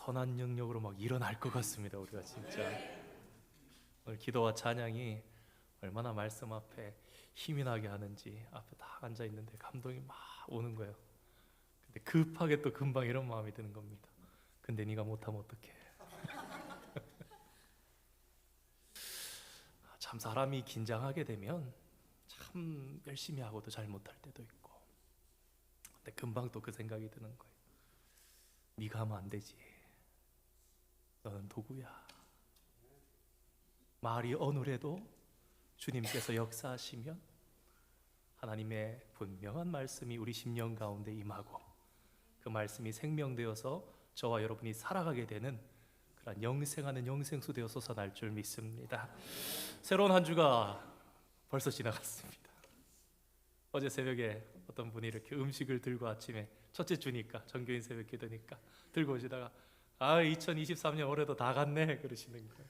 선한 영역으로 막 일어날 것 같습니다. 우리가 진짜 오늘 기도와 찬양이 얼마나 말씀 앞에 힘이 나게 하는지 앞에 딱 앉아 있는데 감동이 막 오는 거예요. 근데 급하게 또 금방 이런 마음이 드는 겁니다. 근데 네가 못하면 어떡해. 참 사람이 긴장하게 되면 참 열심히 하고도 잘 못할 때도 있고, 근데 금방 또 그 생각이 드는 거예요. 네가 하면 안 되지. 너는 도구야. 말이 어눌해도 주님께서 역사하시면 하나님의 분명한 말씀이 우리 심령 가운데 임하고 그 말씀이 생명되어서 저와 여러분이 살아가게 되는 그런 영생하는 영생수 되어 솟아날 줄 믿습니다. 새로운 한 주가 벌써 지나갔습니다. 어제 새벽에 어떤 분이 이렇게 음식을 들고 아침에 첫째 주니까 정교인 새벽 기도니까 들고 오시다가 2023년 올해도 다 갔네 그러시는 거예요.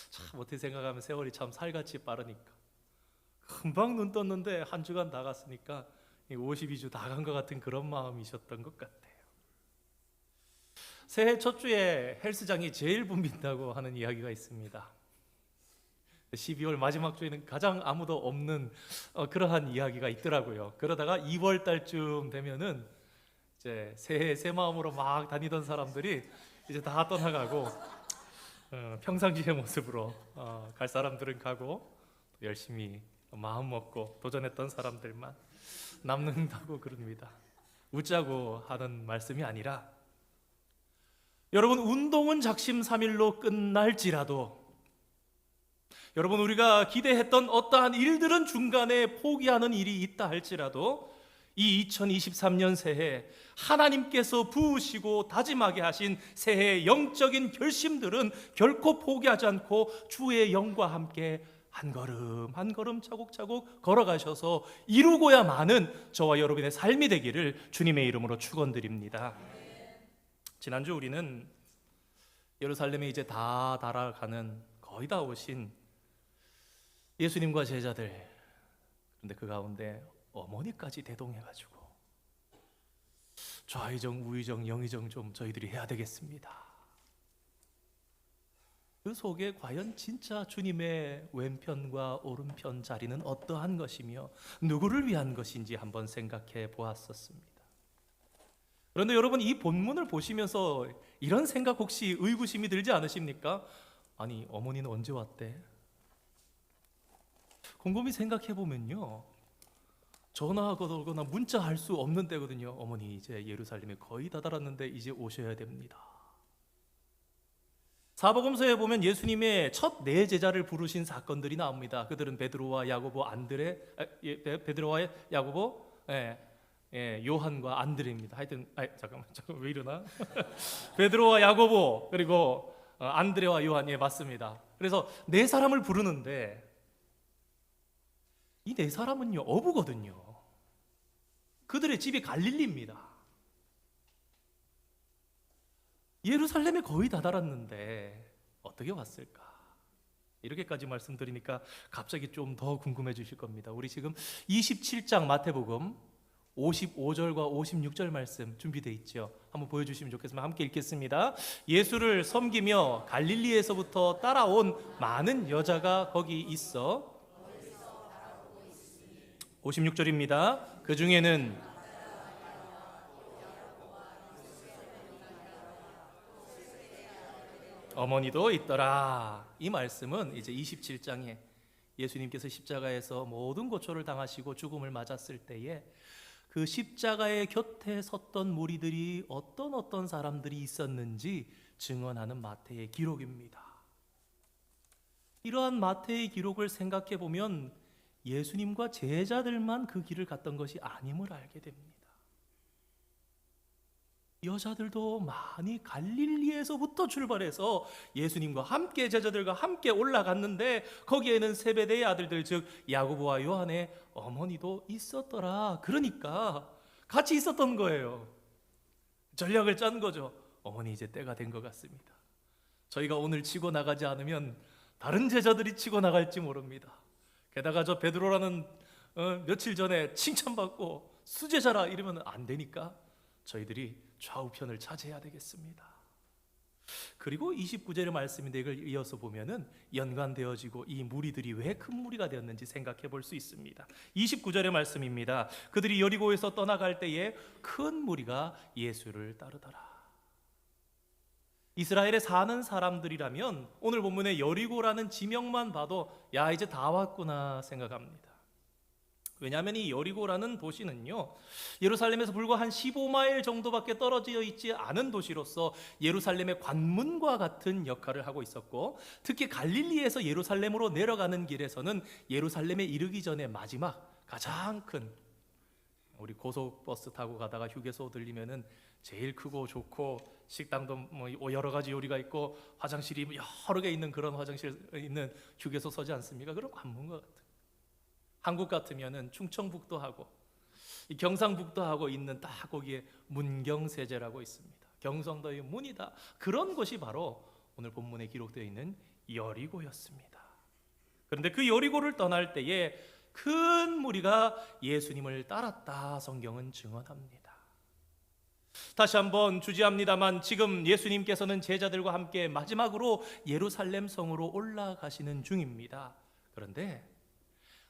참 어떻게 생각하면 세월이 참 살같이 빠르니까 금방 눈 떴는데 한 주간 다 갔으니까 52주 다 간 것 같은 그런 마음이셨던 것 같아요. 새해 첫 주에 헬스장이 제일 붐빈다고 하는 이야기가 있습니다. 12월 마지막 주에는 가장 아무도 없는 그러한 이야기가 있더라고요. 그러다가 2월 달쯤 되면은 이제 새해 새 마음으로 막 다니던 사람들이 이제 다 떠나가고 평상시의 모습으로 갈 사람들은 가고 열심히 마음 먹고 도전했던 사람들만 남는다고 그럽니다. 웃자고 하는 말씀이 아니라 여러분, 운동은 작심삼일로 끝날지라도 여러분, 우리가 기대했던 어떠한 일들은 중간에 포기하는 일이 있다 할지라도 이 2023년 새해 하나님께서 부으시고 다짐하게 하신 새해의 영적인 결심들은 결코 포기하지 않고 주의 영과 함께 한 걸음 한 걸음 차곡차곡 걸어가셔서 이루고야 마는 저와 여러분의 삶이 되기를 주님의 이름으로 축원드립니다. 지난주 우리는 예루살렘에 이제 다 달아가는 거의 다 오신 예수님과 제자들, 그런데 그 가운데 어머니까지 대동해가지고 좌의정 우의정 영의정 좀 저희들이 해야 되겠습니다. 그 속에 과연 진짜 주님의 왼편과 오른편 자리는 어떠한 것이며 누구를 위한 것인지 한번 생각해 보았었습니다. 그런데 여러분, 이 본문을 보시면서 이런 생각 혹시 의구심이 들지 않으십니까? 아니, 어머니는 언제 왔대? 곰곰이 생각해 보면요, 전화하거나 문자할 수 없는 때거든요. 어머니 이제 예루살렘에 거의 다다랐는데 이제 오셔야 됩니다. 사복음서에 보면 예수님의 첫 네 제자를 부르신 사건들이 나옵니다. 그들은 베드로와 야고보, 베드로와 야고보, 요한과 안드레입니다. 하여튼 잠깐만 왜 이러나? 베드로와 야고보 그리고 안드레와 요한, 맞습니다. 그래서 네 사람을 부르는데 이 네 사람은요 어부거든요. 그들의 집이 갈릴리입니다. 예루살렘에 거의 다다랐는데 어떻게 왔을까? 이렇게까지 말씀드리니까 갑자기 좀 더 궁금해지실 겁니다. 우리 지금 27장 마태복음 55절과 56절 말씀 준비되어 있죠. 한번 보여주시면 좋겠습니다. 함께 읽겠습니다. 예수를 섬기며 갈릴리에서부터 따라온 많은 여자가 거기 있어 56절입니다. 그 중에는 어머니도 있더라. 이 말씀은 이제 27장에 예수님께서 십자가에서 모든 고초를 당하시고 죽음을 맞았을 때에 그 십자가의 곁에 섰던 무리들이 어떤 사람들이 있었는지 증언하는 마태의 기록입니다. 이러한 마태의 기록을 생각해 보면 예수님과 제자들만 그 길을 갔던 것이 아님을 알게 됩니다. 여자들도 많이 갈릴리에서부터 출발해서 예수님과 함께 제자들과 함께 올라갔는데 거기에는 세베대의 아들들, 즉 야고보와 요한의 어머니도 있었더라. 그러니까 같이 있었던 거예요. 전략을 짠 거죠. 어머니 이제 때가 된 것 같습니다. 저희가 오늘 치고 나가지 않으면 다른 제자들이 치고 나갈지 모릅니다. 게다가 저 베드로라는 며칠 전에 칭찬받고 수제자라 이러면 안 되니까 저희들이 좌우편을 차지해야 되겠습니다. 그리고 29절의 말씀인데 이걸 이어서 보면은 연관되어지고 이 무리들이 왜 큰 무리가 되었는지 생각해 볼 수 있습니다. 29절의 말씀입니다. 그들이 여리고에서 떠나갈 때에 큰 무리가 예수를 따르더라. 이스라엘에 사는 사람들이라면 오늘 본문의 여리고라는 지명만 봐도 야, 이제 다 왔구나 생각합니다. 왜냐하면 이 여리고라는 도시는요, 예루살렘에서 불과 한 15마일 정도밖에 떨어져 있지 않은 도시로서 예루살렘의 관문과 같은 역할을 하고 있었고, 특히 갈릴리에서 예루살렘으로 내려가는 길에서는 예루살렘에 이르기 전에 마지막 가장 큰, 우리 고속버스 타고 가다가 휴게소 들리면은 제일 크고 좋고 식당도 뭐 여러 가지 요리가 있고 화장실이 여러 개 있는 그런 화장실 있는 휴게소 서지 않습니까? 그런 관문과 같은. 한국 같으면은 충청북도 하고 이 경상북도 하고 있는 딱 거기에 문경세제라고 있습니다. 경상도의 문이다. 그런 곳이 바로 오늘 본문에 기록되어 있는 여리고였습니다. 그런데 그 여리고를 떠날 때에 큰 무리가 예수님을 따랐다 성경은 증언합니다. 다시 한번 주지합니다만 지금 예수님께서는 제자들과 함께 마지막으로 예루살렘 성으로 올라가시는 중입니다. 그런데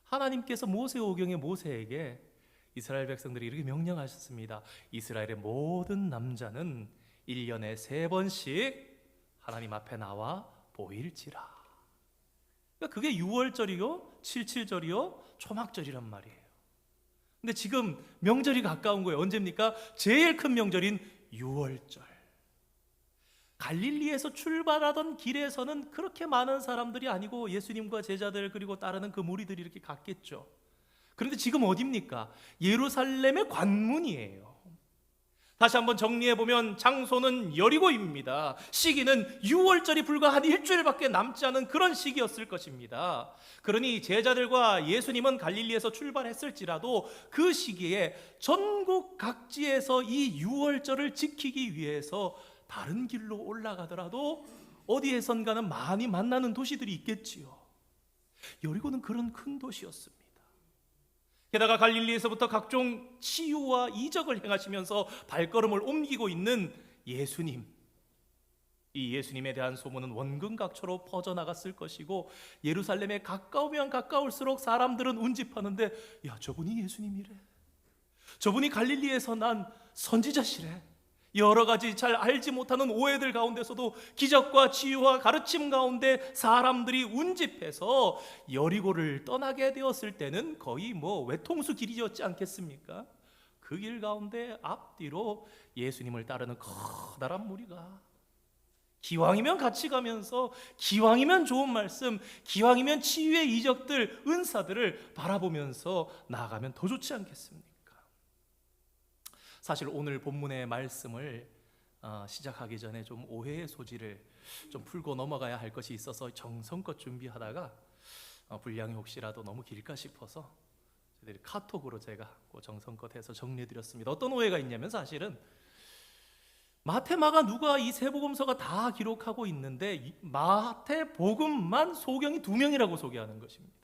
하나님께서 모세오경의 모세에게 이스라엘 백성들이 이렇게 명령하셨습니다. 이스라엘의 모든 남자는 1년에 3번씩 하나님 앞에 나와 보일지라. 그러니까 그게 6월절이요, 77절이요, 초막절이란 말이에요. 근데 지금 명절이 가까운 거예요. 언제입니까? 제일 큰 명절인 6월절. 갈릴리에서 출발하던 길에서는 그렇게 많은 사람들이 아니고 예수님과 제자들 그리고 따르는 그 무리들이 이렇게 갔겠죠. 그런데 지금 어디입니까? 예루살렘의 관문이에요. 다시 한번 정리해보면 장소는 여리고입니다. 시기는 6월절이 불과 한 일주일밖에 남지 않은 그런 시기였을 것입니다. 그러니 제자들과 예수님은 갈릴리에서 출발했을지라도 그 시기에 전국 각지에서 이 6월절을 지키기 위해서 다른 길로 올라가더라도 어디에선가는 많이 만나는 도시들이 있겠지요. 여리고는 그런 큰 도시였습니다. 게다가 갈릴리에서부터 각종 치유와 이적을 행하시면서 발걸음을 옮기고 있는 예수님, 이 예수님에 대한 소문은 원근각처로 퍼져나갔을 것이고 예루살렘에 가까우면 가까울수록 사람들은 운집하는데 야, 저분이 예수님이래, 저분이 갈릴리에서 난 선지자시래. 여러 가지 잘 알지 못하는 오해들 가운데서도 기적과 치유와 가르침 가운데 사람들이 운집해서 여리고를 떠나게 되었을 때는 거의 외통수 길이었지 않겠습니까? 그 길 가운데 앞뒤로 예수님을 따르는 커다란 무리가 기왕이면 같이 가면서 기왕이면 좋은 말씀, 기왕이면 치유의 이적들, 은사들을 바라보면서 나아가면 더 좋지 않겠습니까? 사실 오늘 본문의 말씀을 시작하기 전에 좀 오해의 소지를 좀 풀고 넘어가야 할 것이 있어서 정성껏 준비하다가 분량이 혹시라도 너무 길까 싶어서 저희들이 카톡으로 제가 정성껏 해서 정리해드렸습니다. 어떤 오해가 있냐면 사실은 마태, 마가, 누가 이 세 복음서가 다 기록하고 있는데 마태 복음만 소경이 2명이라고 소개하는 것입니다.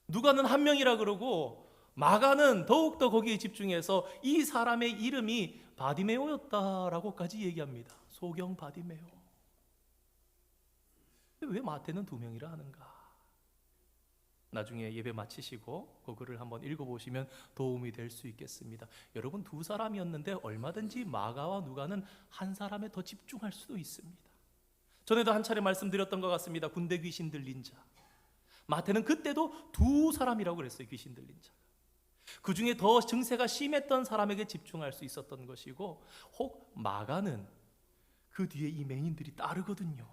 누가는 1명이라 그러고 마가는 더욱더 거기에 집중해서 이 사람의 이름이 바디메오였다라고까지 얘기합니다. 소경 바디메오. 왜 마태는 2명이라 하는가? 나중에 예배 마치시고 그 글을 한번 읽어보시면 도움이 될 수 있겠습니다. 여러분, 2사람이었는데 얼마든지 마가와 누가는 한 사람에 더 집중할 수도 있습니다. 전에도 한 차례 말씀드렸던 것 같습니다. 군대 귀신 들린 자. 마태는 그때도 2사람이라고 그랬어요. 귀신 들린 자. 그 중에 더 증세가 심했던 사람에게 집중할 수 있었던 것이고, 혹 마가는 그 뒤에 이 맹인들이 따르거든요.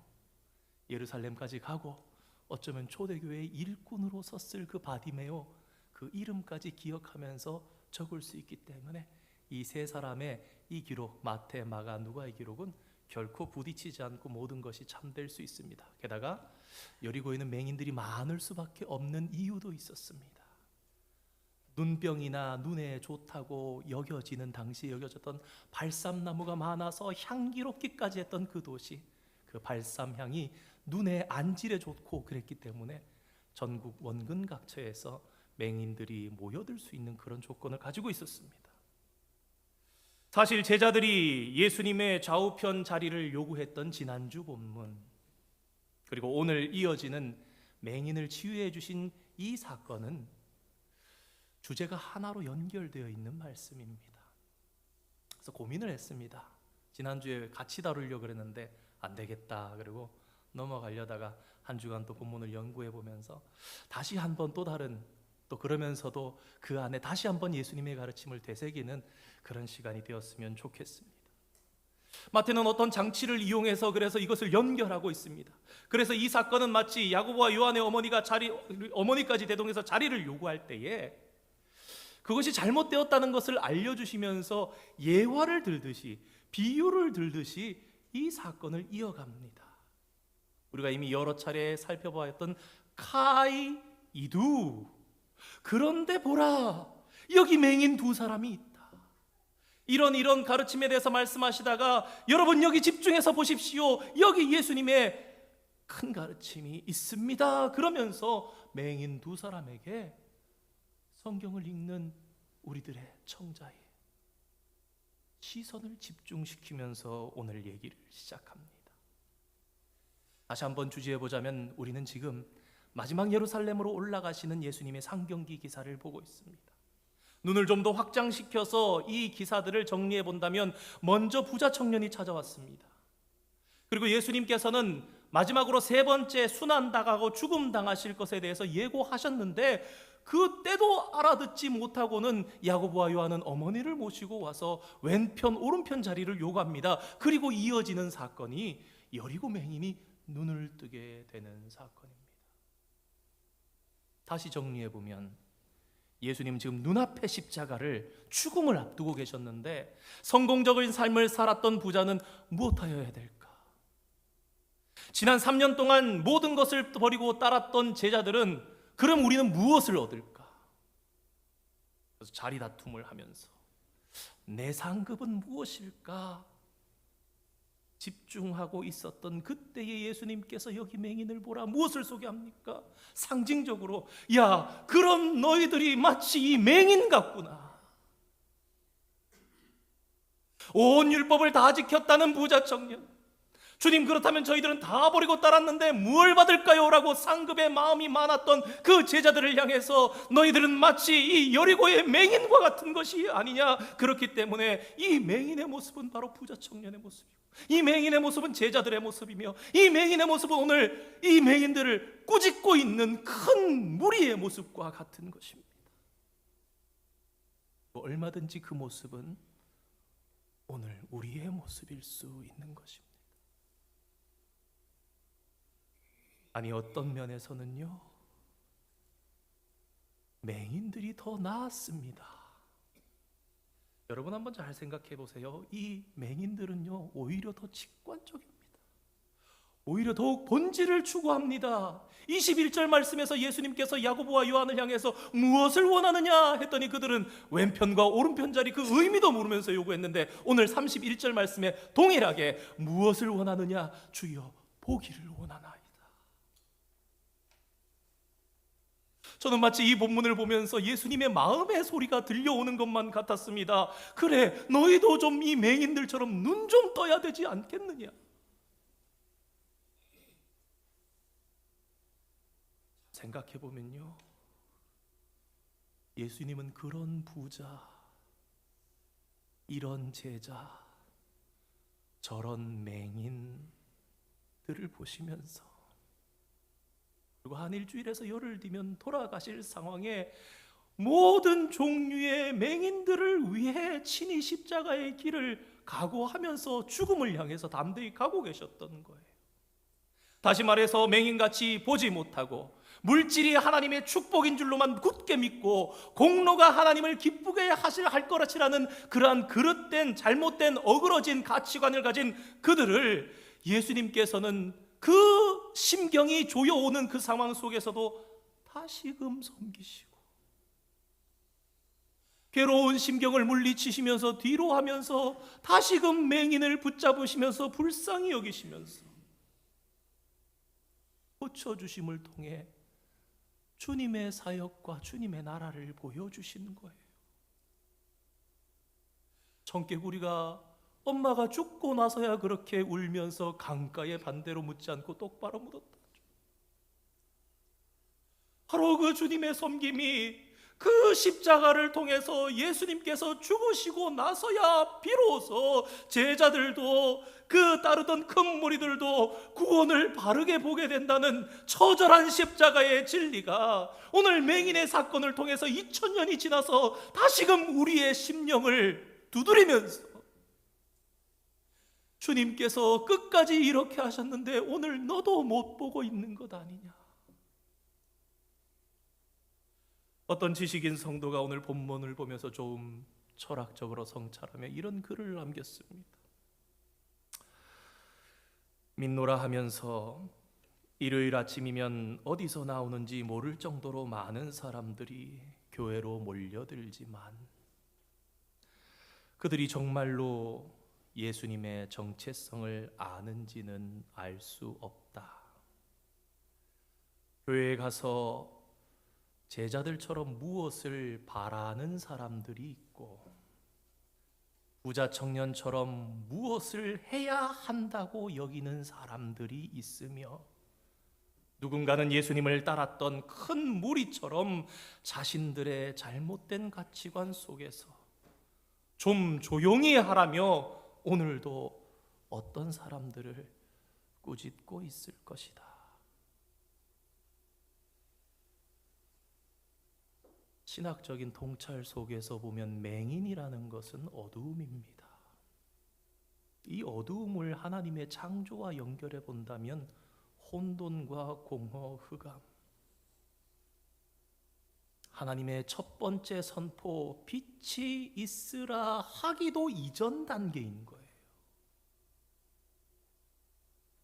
예루살렘까지 가고 어쩌면 초대교회의 일꾼으로 섰을 그 바디메오, 그 이름까지 기억하면서 적을 수 있기 때문에 이 세 사람의 이 기록, 마태, 마가, 누가의 기록은 결코 부딪히지 않고 모든 것이 참될 수 있습니다. 게다가 여리고에는 맹인들이 많을 수밖에 없는 이유도 있었습니다. 눈병이나 눈에 좋다고 여겨지는, 당시에 여겨졌던 발삼나무가 많아서 향기롭기까지 했던 그 도시, 그 발삼향이 눈에 안질에 좋고 그랬기 때문에 전국 원근 각처에서 맹인들이 모여들 수 있는 그런 조건을 가지고 있었습니다. 사실 제자들이 예수님의 좌우편 자리를 요구했던 지난주 본문, 그리고 오늘 이어지는 맹인을 치유해 주신 이 사건은 주제가 하나로 연결되어 있는 말씀입니다. 그래서 고민을 했습니다. 지난주에 같이 다루려고 그랬는데 안 되겠다. 그리고 넘어가려다가 한 주간 또 본문을 연구해 보면서 다시 한번 또 다른, 또 그러면서도 그 안에 다시 한번 예수님의 가르침을 되새기는 그런 시간이 되었으면 좋겠습니다. 마태는 어떤 장치를 이용해서 그래서 이것을 연결하고 있습니다. 그래서 이 사건은 마치 야고보와 요한의 어머니까지 대동해서 자리를 요구할 때에 그것이 잘못되었다는 것을 알려주시면서 예화를 들듯이, 비유를 들듯이 이 사건을 이어갑니다. 우리가 이미 여러 차례 살펴보았던 카이 이두, 그런데 보라 여기 맹인 두 사람이 있다. 이런 가르침에 대해서 말씀하시다가 여러분 여기 집중해서 보십시오. 여기 예수님의 큰 가르침이 있습니다. 그러면서 맹인 두 사람에게 성경을 읽는 우리들의 청자의 시선을 집중시키면서 오늘 얘기를 시작합니다. 다시 한번 주제해 보자면 우리는 지금 마지막 예루살렘으로 올라가시는 예수님의 상경기 기사를 보고 있습니다. 눈을 좀 더 확장시켜서 이 기사들을 정리해 본다면 먼저 부자 청년이 찾아왔습니다. 그리고 예수님께서는 마지막으로 세 번째 순환당하고 죽음 당하실 것에 대해서 예고하셨는데 그때도 알아듣지 못하고는 야고보와 요한은 어머니를 모시고 와서 왼편 오른편 자리를 요구합니다. 그리고 이어지는 사건이 여리고 맹인이 눈을 뜨게 되는 사건입니다. 다시 정리해 보면 예수님 지금 눈앞에 십자가를, 죽음을 앞두고 계셨는데 성공적인 삶을 살았던 부자는 무엇하여야 될까? 지난 3년 동안 모든 것을 버리고 따랐던 제자들은 그럼 우리는 무엇을 얻을까? 그래서 자리 다툼을 하면서 내 상급은 무엇일까? 집중하고 있었던 그때의 예수님께서 여기 맹인을 보라, 무엇을 소개합니까? 상징적으로 야 그럼 너희들이 마치 이 맹인 같구나. 온 율법을 다 지켰다는 부자 청년, 주님 그렇다면 저희들은 다 버리고 따랐는데 무엇을 받을까요? 라고 상급의 마음이 많았던 그 제자들을 향해서 너희들은 마치 이 여리고의 맹인과 같은 것이 아니냐. 그렇기 때문에 이 맹인의 모습은 바로 부자 청년의 모습이고, 이 맹인의 모습은 제자들의 모습이며, 이 맹인의 모습은 오늘 이 맹인들을 꾸짖고 있는 큰 무리의 모습과 같은 것입니다. 얼마든지 그 모습은 오늘 우리의 모습일 수 있는 것입니다. 아니 어떤 면에서는요, 맹인들이 더 나았습니다. 여러분 한번 잘 생각해 보세요. 이 맹인들은요 오히려 더 직관적입니다. 오히려 더욱 본질을 추구합니다. 21절 말씀에서 예수님께서 야고보와 요한을 향해서 무엇을 원하느냐 했더니 그들은 왼편과 오른편 자리, 그 의미도 모르면서 요구했는데 오늘 31절 말씀에 동일하게 무엇을 원하느냐? 주여 보기를 원하나이다. 저는 마치 이 본문을 보면서 예수님의 마음의 소리가 들려오는 것만 같았습니다. 그래 너희도 좀 이 맹인들처럼 눈 좀 떠야 되지 않겠느냐. 생각해보면요, 예수님은 그런 부자, 이런 제자, 저런 맹인들을 보시면서 그리고 한 일주일에서 열흘 뒤면 돌아가실 상황에 모든 종류의 맹인들을 위해 친히 십자가의 길을 각오하면서 죽음을 향해서 담대히 가고 계셨던 거예요. 다시 말해서 맹인같이 보지 못하고 물질이 하나님의 축복인 줄로만 굳게 믿고 공로가 하나님을 기쁘게 할 것이라는 그러한 그릇된, 잘못된, 어그러진 가치관을 가진 그들을 예수님께서는 그 심경이 조여오는 그 상황 속에서도 다시금 섬기시고, 괴로운 심경을 물리치시면서 뒤로 하면서 다시금 맹인을 붙잡으시면서 불쌍히 여기시면서 고쳐주심을 통해 주님의 사역과 주님의 나라를 보여주시는 거예요. 청개구리가 엄마가 죽고 나서야 그렇게 울면서 강가에 반대로 묻지 않고 똑바로 묻었다. 바로 그 주님의 섬김이 그 십자가를 통해서 예수님께서 죽으시고 나서야 비로소 제자들도 그 따르던 큰 무리들도 구원을 바르게 보게 된다는 처절한 십자가의 진리가 오늘 맹인의 사건을 통해서 2000년이 지나서 다시금 우리의 심령을 두드리면서 주님께서 끝까지 이렇게 하셨는데 오늘 너도 못 보고 있는 것 아니냐. 어떤 지식인 성도가 오늘 본문을 보면서 좀 철학적으로 성찰하며 이런 글을 남겼습니다. 믿노라 하면서 일요일 아침이면 어디서 나오는지 모를 정도로 많은 사람들이 교회로 몰려들지만 그들이 정말로 예수님의 정체성을 아는지는 알 수 없다. 교회에 가서 제자들처럼 무엇을 바라는 사람들이 있고 부자 청년처럼 무엇을 해야 한다고 여기는 사람들이 있으며 누군가는 예수님을 따랐던 큰 무리처럼 자신들의 잘못된 가치관 속에서 좀 조용히 하라며 오늘도 어떤 사람들을 꾸짖고 있을 것이다. 신학적인 통찰 속에서 보면 맹인이라는 것은 어두움입니다. 이 어두움을 하나님의 창조와 연결해 본다면 혼돈과 공허, 흑암, 하나님의 첫 번째 선포 빛이 있으라 하기도 이전 단계인 거예요.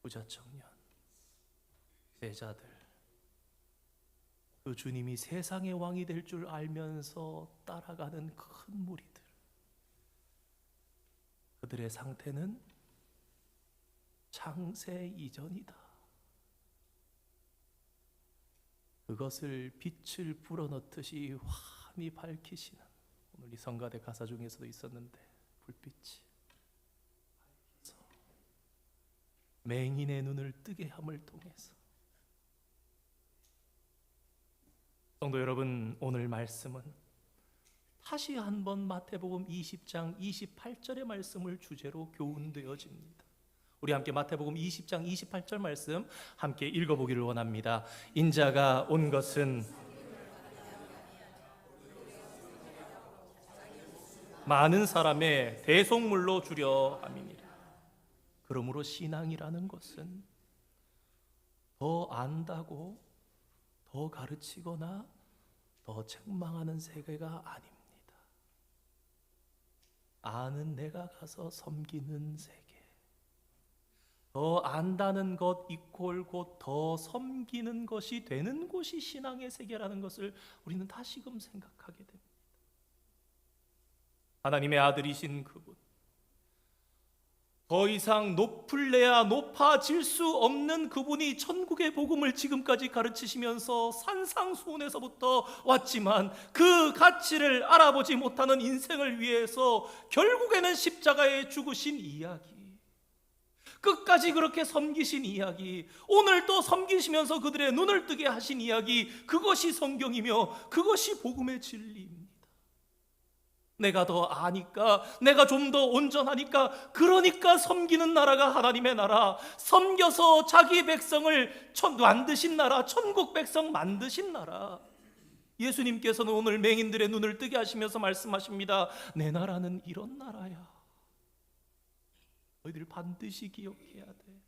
부자 청년, 제자들, 그 주님이 세상의 왕이 될 줄 알면서 따라가는 큰 무리들, 그들의 상태는 창세 이전이다. 그것을 빛을 불어넣듯이 환히 밝히시는, 오늘 이 성가대 가사 중에서도 있었는데 불빛이 맹인의 눈을 뜨게 함을 통해서. 성도 여러분, 오늘 말씀은 다시 한번 마태복음 20장 28절의 말씀을 주제로 교훈되어집니다. 우리 함께 마태복음 20장 28절 말씀 함께 읽어보기를 원합니다. 인자가 온 것은 많은 사람의 대속물로 주려 함이니라. 그러므로 신앙이라는 것은 더 안다고 더 가르치거나 더 책망하는 세계가 아닙니다. 아는 내가 가서 섬기는 세계, 더 안다는 것 이퀄 곧 더 섬기는 것이 되는 곳이 신앙의 세계라는 것을 우리는 다시금 생각하게 됩니다. 하나님의 아들이신 그분, 더 이상 높을래야 높아질 수 없는 그분이 천국의 복음을 지금까지 가르치시면서 산상수훈에서부터 왔지만 그 가치를 알아보지 못하는 인생을 위해서 결국에는 십자가에 죽으신 이야기, 끝까지 그렇게 섬기신 이야기, 오늘 또 섬기시면서 그들의 눈을 뜨게 하신 이야기, 그것이 성경이며 그것이 복음의 진리입니다. 내가 더 아니까, 내가 좀 더 온전하니까, 그러니까 섬기는 나라가 하나님의 나라, 섬겨서 자기 백성을 만드신 나라, 천국 백성 만드신 나라. 예수님께서는 오늘 맹인들의 눈을 뜨게 하시면서 말씀하십니다. 내 나라는 이런 나라야. 너희들 반드시 기억해야 돼.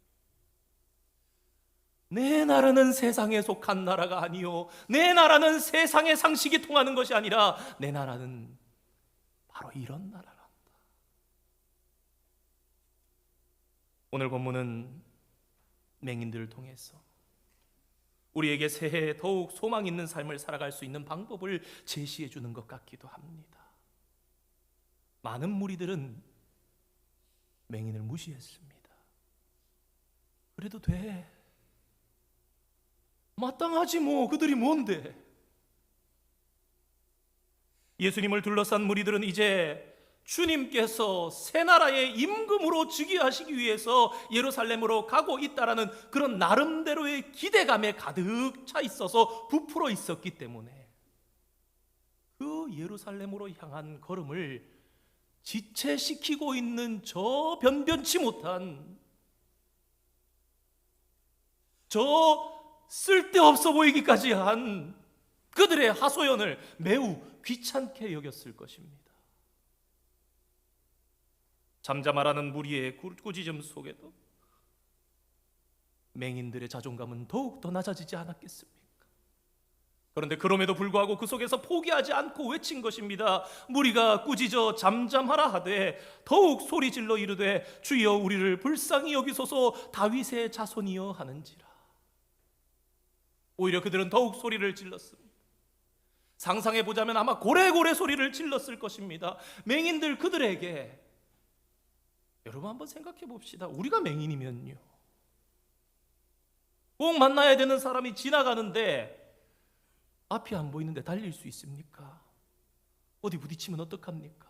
내 나라는 세상에 속한 나라가 아니요, 내 나라는 세상의 상식이 통하는 것이 아니라 내 나라는 바로 이런 나라란다. 오늘 본문은 맹인들을 통해서 우리에게 새해 더욱 소망 있는 삶을 살아갈 수 있는 방법을 제시해 주는 것 같기도 합니다. 많은 무리들은 맹인을 무시했습니다. 그래도 돼, 마땅하지 뭐, 그들이 뭔데. 예수님을 둘러싼 무리들은 이제 주님께서 새 나라의 임금으로 즉위하시기 위해서 예루살렘으로 가고 있다라는 그런 나름대로의 기대감에 가득 차 있어서 부풀어 있었기 때문에 그 예루살렘으로 향한 걸음을 지체시키고 있는 저 변변치 못한, 저 쓸데없어 보이기까지 한 그들의 하소연을 매우 귀찮게 여겼을 것입니다. 잠잠하라는 무리의 꾸짖음 속에도 맹인들의 자존감은 더욱더 낮아지지 않았겠습니까? 그런데 그럼에도 불구하고 그 속에서 포기하지 않고 외친 것입니다. 무리가 꾸짖어 잠잠하라 하되 더욱 소리질러 이르되 주여 우리를 불쌍히 여기소서 다윗의 자손이여 하는지라. 오히려 그들은 더욱 소리를 질렀습니다. 상상해보자면 아마 고래고래 소리를 질렀을 것입니다. 맹인들 그들에게, 여러분 한번 생각해 봅시다. 우리가 맹인이면요, 꼭 만나야 되는 사람이 지나가는데 앞이 안 보이는데 달릴 수 있습니까? 어디 부딪히면 어떡합니까?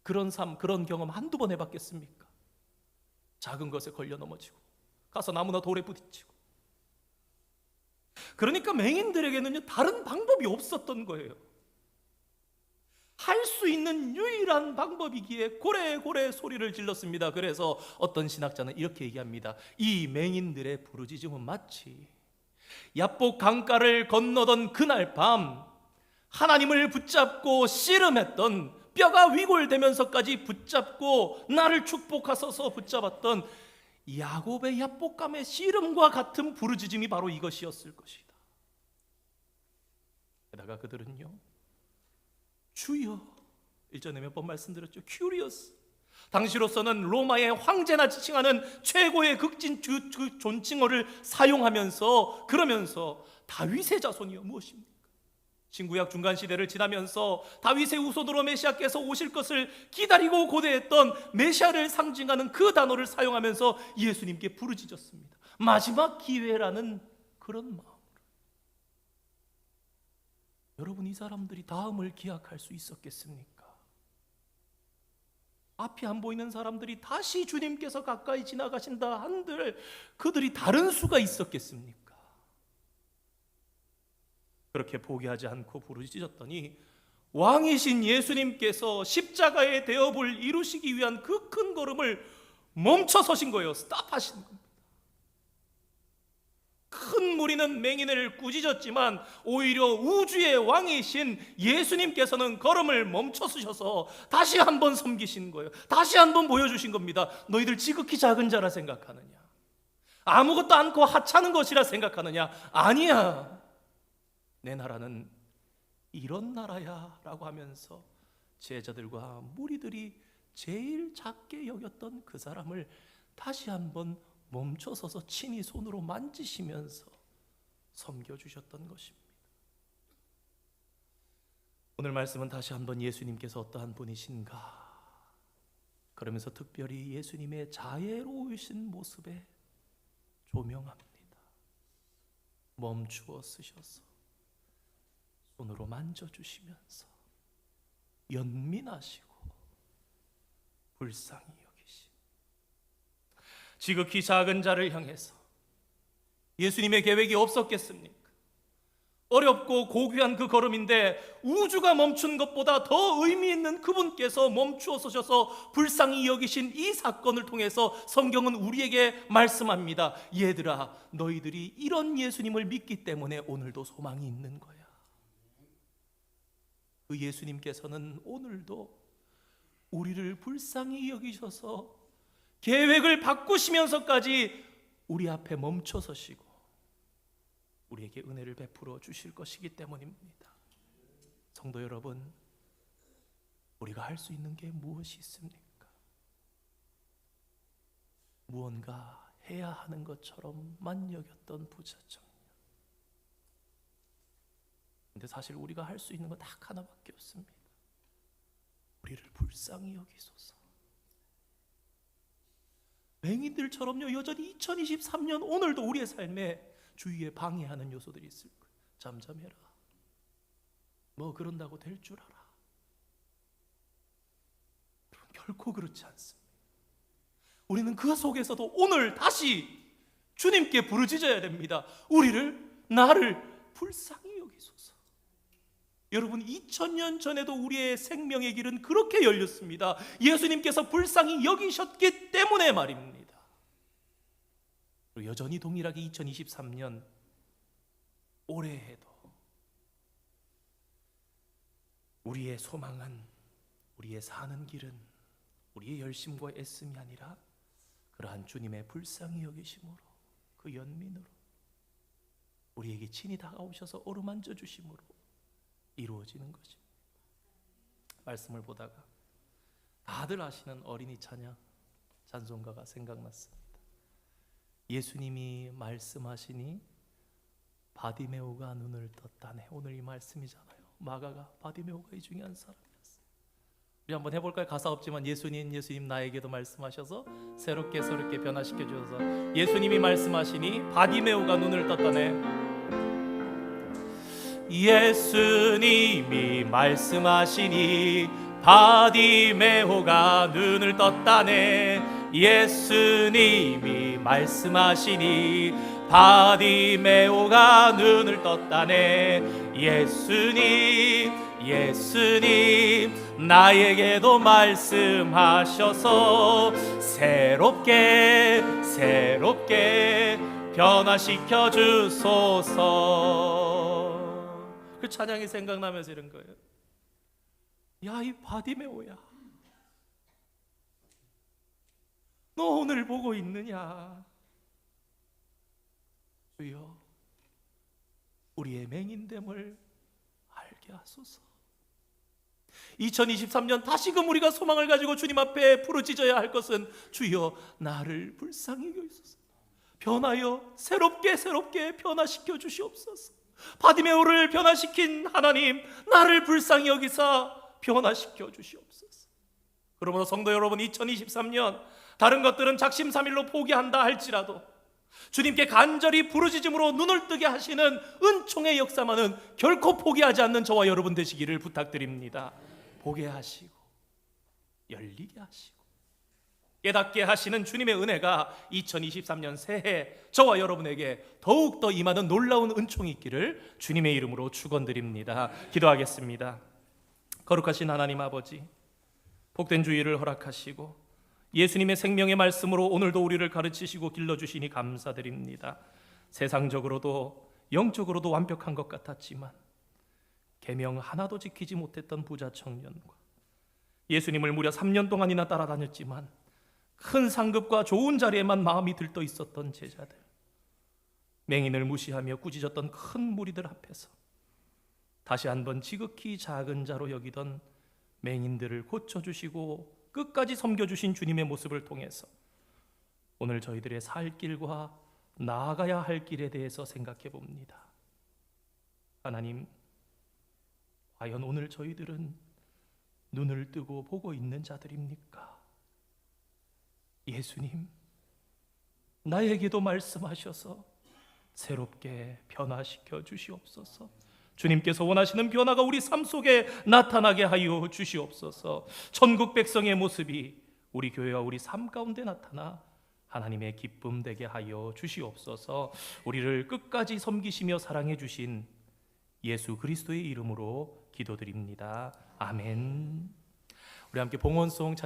그런 삶, 그런 경험 한두 번 해봤겠습니까? 작은 것에 걸려 넘어지고 가서 나무나 돌에 부딪히고. 그러니까 맹인들에게는요 다른 방법이 없었던 거예요. 할 수 있는 유일한 방법이기에 고래고래 소리를 질렀습니다. 그래서 어떤 신학자는 이렇게 얘기합니다. 이 맹인들의 부르짖음은 마치 야복 강가를 건너던 그날 밤 하나님을 붙잡고 씨름했던, 뼈가 위골되면서까지 붙잡고 나를 축복하소서 붙잡았던 야곱의 야복감의 씨름과 같은 부르짖음이 바로 이것이었을 것이다. 게다가 그들은요, 주여, 일전에 몇 번 말씀드렸죠. 큐리어스, 당시로서는 로마의 황제나 지칭하는 최고의 극진 존칭어를 사용하면서 그러면서 다윗의 자손이여 무엇입니까? 신구약 중간 시대를 지나면서 다윗의 후손으로 메시아께서 오실 것을 기다리고 고대했던 메시아를 상징하는 그 단어를 사용하면서 예수님께 부르짖었습니다. 마지막 기회라는 그런 마음으로. 여러분, 이 사람들이 다음을 기약할 수 있었겠습니까? 앞이 안 보이는 사람들이 다시 주님께서 가까이 지나가신다 한들 그들이 다른 수가 있었겠습니까? 그렇게 포기하지 않고 부르짖었더니 왕이신 예수님께서 십자가의 대업을 이루시기 위한 그 큰 걸음을 멈춰 서신 거예요. 스탑하신 겁니다. 큰 무리는 맹인을 꾸짖었지만 오히려 우주의 왕이신 예수님께서는 걸음을 멈춰 서셔서 다시 한번 섬기신 거예요. 다시 한번 보여주신 겁니다. 너희들 지극히 작은 자라 생각하느냐? 아무것도 않고 하찮은 것이라 생각하느냐? 아니야, 내 나라는 이런 나라야 라고 하면서 제자들과 무리들이 제일 작게 여겼던 그 사람을 다시 한번 멈춰서서 친히 손으로 만지시면서 섬겨주셨던 것입니다. 오늘 말씀은 다시 한번 예수님께서 어떠한 분이신가, 그러면서 특별히 예수님의 자애로우신 모습에 조명합니다. 멈추어 쓰셔서 손으로 만져주시면서 연민하시고 불쌍히 여기시, 지극히 작은 자를 향해서 예수님의 계획이 없었겠습니까? 어렵고 고귀한 그 걸음인데 우주가 멈춘 것보다 더 의미 있는 그분께서 멈추어 서셔서 불쌍히 여기신 이 사건을 통해서 성경은 우리에게 말씀합니다. 얘들아, 너희들이 이런 예수님을 믿기 때문에 오늘도 소망이 있는 거야. 그 예수님께서는 오늘도 우리를 불쌍히 여기셔서 계획을 바꾸시면서까지 우리 앞에 멈춰 서시고 우리에게 은혜를 베풀어 주실 것이기 때문입니다. 성도 여러분, 우리가 할 수 있는 게 무엇이 있습니까? 무언가 해야 하는 것처럼만 여겼던 부자 청년. 근데 사실 우리가 할 수 있는 건 딱 하나밖에 없습니다. 우리를 불쌍히 여기소서. 맹인들처럼요, 여전히 2023년 오늘도 우리의 삶에 주위에 방해하는 요소들이 있을 거예요. 잠잠해라, 뭐 그런다고 될 줄 알아, 결코 그렇지 않습니다. 우리는 그 속에서도 오늘 다시 주님께 부르짖어야 됩니다. 나를 불쌍히 여기소서. 여러분, 2000년 전에도 우리의 생명의 길은 그렇게 열렸습니다. 예수님께서 불쌍히 여기셨기 때문에 말입니다. 그리고 여전히 동일하게 2023년 올해에도 우리의 소망은, 우리의 사는 길은 우리의 열심과 애씀이 아니라 그러한 주님의 불쌍히 여기심으로, 그 연민으로, 우리에게 친히 다가오셔서 어루만져 주심으로 이루어지는 것입니다. 말씀을 보다가 다들 아시는 어린이 찬양, 찬송가가 생각났습니다. 예수님이 말씀하시니 바디메오가 눈을 떴다네. 오늘 이 말씀이잖아요. 마가가 바디메오가 이 중에 한 사람이었어요. 우리 한번 해볼까요? 가사 없지만 예수님 나에게도 말씀하셔서 새롭게 변화시켜 주셔서, 예수님이 말씀하시니 바디메오가 눈을 떴다네. 예수님이 말씀하시니 바디메오가 눈을 떴다네. 예수님이 말씀하시니 바디메오가 눈을 떴다네. 예수님 나에게도 말씀하셔서 새롭게 변화시켜 주소서. 그 찬양이 생각나면서 이런 거예요. 야, 이 바디메오야, 너 오늘 보고 있느냐? 주여, 우리의 맹인됨을 알게 하소서. 2023년 다시금 우리가 소망을 가지고 주님 앞에 부르짖어야 할 것은, 주여 나를 불쌍히 여기소서. 변하여 새롭게 변화시켜 주시옵소서. 바디메오를 변화시킨 하나님, 나를 불쌍히 여기사 변화시켜 주시옵소서. 그러므로 성도 여러분, 2023년 다른 것들은 작심삼일로 포기한다 할지라도 주님께 간절히 부르짖음으로 눈을 뜨게 하시는 은총의 역사만은 결코 포기하지 않는 저와 여러분 되시기를 부탁드립니다. 보게 하시고 열리게 하시고 깨닫게 하시는 주님의 은혜가 2023년 새해 저와 여러분에게 더욱더 임하는 놀라운 은총이 있기를 주님의 이름으로 축원드립니다. 기도하겠습니다. 거룩하신 하나님 아버지, 복된 주일을 허락하시고 예수님의 생명의 말씀으로 오늘도 우리를 가르치시고 길러주시니 감사드립니다. 세상적으로도 영적으로도 완벽한 것 같았지만 계명 하나도 지키지 못했던 부자 청년과 예수님을 무려 3년 동안이나 따라다녔지만 큰 상급과 좋은 자리에만 마음이 들떠 있었던 제자들, 맹인을 무시하며 꾸짖었던 큰 무리들 앞에서 다시 한번 지극히 작은 자로 여기던 맹인들을 고쳐주시고 끝까지 섬겨주신 주님의 모습을 통해서 오늘 저희들의 살 길과 나아가야 할 길에 대해서 생각해 봅니다. 하나님, 과연 오늘 저희들은 눈을 뜨고 보고 있는 자들입니까? 예수님, 나에게도 말씀하셔서 새롭게 변화시켜 주시옵소서. 주님께서 원하시는 변화가 우리 삶 속에 나타나게 하여 주시옵소서. 천국 백성의 모습이 우리 교회와 우리 삶 가운데 나타나 하나님의 기쁨 되게 하여 주시옵소서. 우리를 끝까지 섬기시며 사랑해 주신 예수 그리스도의 이름으로 기도드립니다. 아멘. 우리 함께 봉헌송